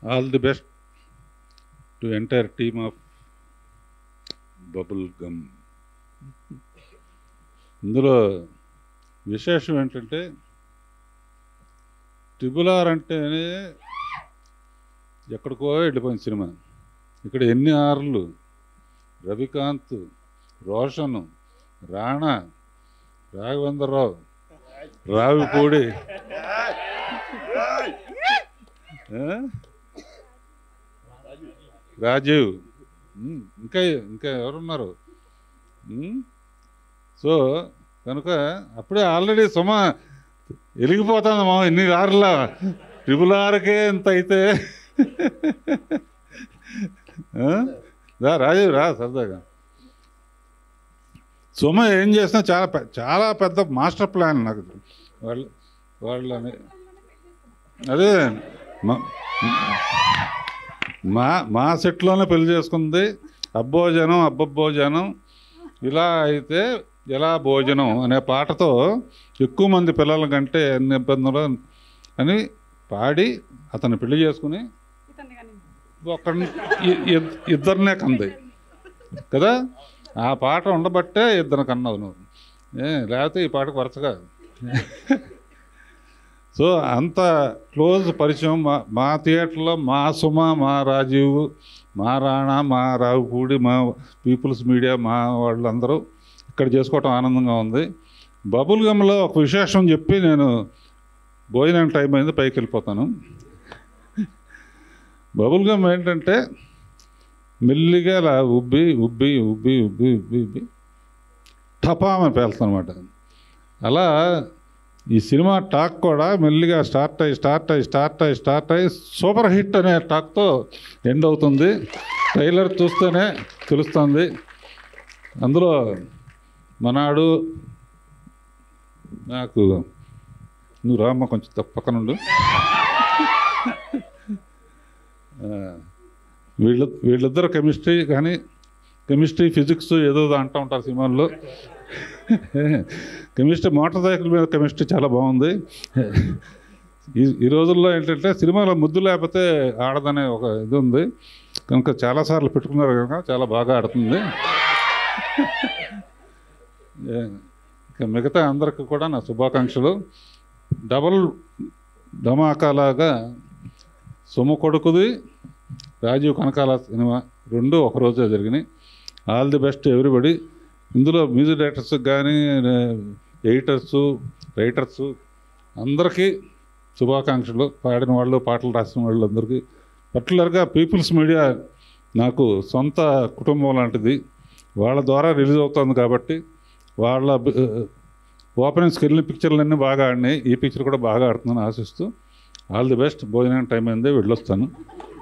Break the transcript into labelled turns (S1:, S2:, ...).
S1: All the best to entire team of Bubblegum. ఇందులో విశేషం ఏంటంటే ట్రిబుల్ R అంటేనే ఎక్కడికో వెళ్ళిపోయింది సినిమా. ఇక్కడ ఎన్ని ఆర్లు, రవికాంత్, రోషన్, రాణా, రాఘవేంద్రరావు, రావిపూడి, రాజీవ్, ఇంకా ఇంకా ఎవరున్నారు. సో కనుక అప్పుడే ఆల్రెడీ సుమ వెలిగిపోతుంది మా ఎన్ని ఆర్లా. ట్రిబుల్ Rకే ఇంత అయితే రాజీవ్ రా సరదాగా. సుమ ఏం చేసినా చాలా చాలా పెద్ద మాస్టర్ ప్లాన్ నాకు వాళ్ళని. అదే మా సెట్లోనే పెళ్లి చేసుకుంది. అబ్బోజనం అబ్బబ్బోజనం ఇలా అయితే ఎలా భోజనం అనే పాటతో ఎక్కువ మంది పిల్లల కంటే ఎన్ని ఇబ్బందులు అని పాడి అతన్ని పెళ్లి చేసుకుని ఇద్దరినే కంది కదా. ఆ పాట ఉండబట్టే ఇద్దరు కన్నావు నువ్వు, లేకపోతే ఈ పాటకు వరుసగా. సో అంత క్లోజ్ పరిచయం మా థియేటర్లో. మా సుమ, మా రాజీవ్, మా రాణా, మా రావుపూడి, మా పీపుల్స్ మీడియా, మా వాళ్ళందరూ ఇక్కడ చేసుకోవటం ఆనందంగా ఉంది. బబుల్ గమ్లో ఒక విశేషం చెప్పి నేను భోజనం టైం అయింది పైకి వెళ్ళిపోతాను. బబుల్ గమ్ ఏంటంటే మెల్లిగా అలా ఉబ్బి ఉబ్బి ఉబ్బి ఉబ్బి ఉబ్బి ఉబ్బి టపామని పేలుతుంది అనమాట. అలా ఈ సినిమా టాక్ కూడా మెల్లిగా స్టార్ట్ అయ్యి సూపర్ హిట్ అనే టాక్తో ఎండ్ అవుతుంది. ట్రైలర్ చూస్తేనే తెలుస్తుంది. అందులో మనాడు నాకు నువ్వు రామ్మ కొంచెం పక్కనుండు. వీళ్ళిద్దరు కెమిస్ట్రీ కానీ కెమిస్ట్రీ ఫిజిక్స్ ఏదో అంటూ ఉంటారు సినిమాల్లో. కెమిస్ట్రీ మోటార్ సైకిల్ మీద కెమిస్ట్రీ చాలా బాగుంది. ఈ రోజుల్లో ఏంటంటే సినిమాలో ముద్దు లేకపోతే ఆడదనే ఒక ఇది ఉంది కనుక చాలాసార్లు పెట్టుకున్నారు కనుక చాలా బాగా ఆడుతుంది. ఇంకా మిగతా అందరికి కూడా నా శుభాకాంక్షలు. డబల్ ధమాకాలాగా సొమ్ము కొడుకుది, రాజీవ్ కనకాల సినిమా రెండు ఒకరోజే జరిగినాయి. All the best everybody. ఇందులో మ్యూజిక్ డైరెక్టర్స్ కానీ ఎడిటర్సు రైటర్సు అందరికీ శుభాకాంక్షలు. పాడిన వాళ్ళు, పాటలు రాసిన వాళ్ళు అందరికీ. పర్టికులర్గా పీపుల్స్ మీడియా నాకు సొంత కుటుంబం లాంటిది. వాళ్ళ ద్వారా రిలీజ్ అవుతుంది కాబట్టి వాళ్ళ ఓపెనింగ్స్కి వెళ్ళిన పిక్చర్లన్నీ బాగా ఆడినాయి. ఈ పిక్చర్ కూడా బాగా ఆడుతుందని ఆశిస్తూ ఆల్ ది బెస్ట్. భోజనం టైం అయింది, వెళ్ళొస్తాను.